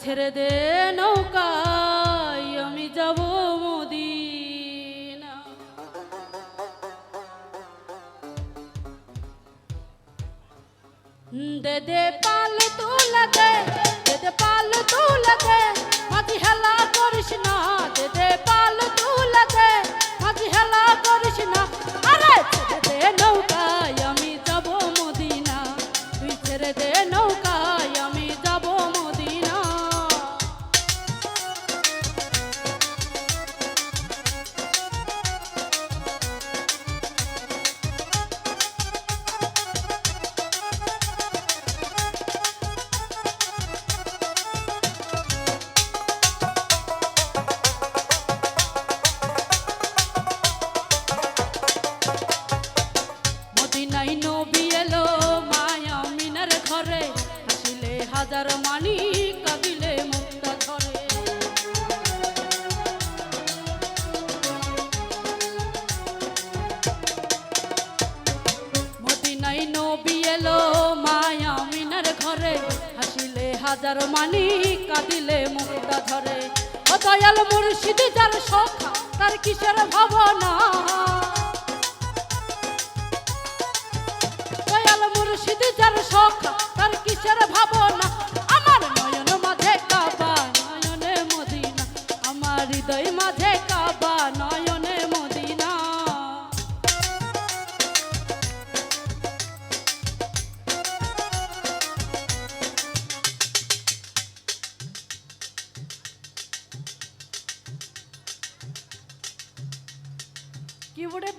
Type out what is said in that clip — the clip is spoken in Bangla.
ছেড়ে দে নৌকায় আমি যাব মদিনা। দে দে পাল তুলে দে, দে দে পাল তুলে দে, মাঝি হেলা করিস না। দে দে পাল তুলে দে, মাঝি হেলা করিস না। আরে ছেড়ে দে নৌকায় আমি যাব মদিনা, তুই ছেড়ে দে নৌকায় আমি যাব মদিনা। মদিনায় নবী এলো মায়া মিনার ঘরে, হাসিলে হাজার মানি কাঁদিলে মুক্তা ধরে। মদিনায় নবী এলো মায়া মিনার ঘরে, হাসিলে হাজার মানি কাঁদিলে মুক্তা ধরে। ও দয়াল মুর্শিদ যার সখা তার কিসের ভাবনা, দয়াল মুর্শিদ যার সখা তার কিসের ভাবনা। আমার নয়ন মাঝে কাবা নয়নে মদিনা, আমার হৃদয় মাঝে কাবা নয়নে মদিনা। কিবোর্ডে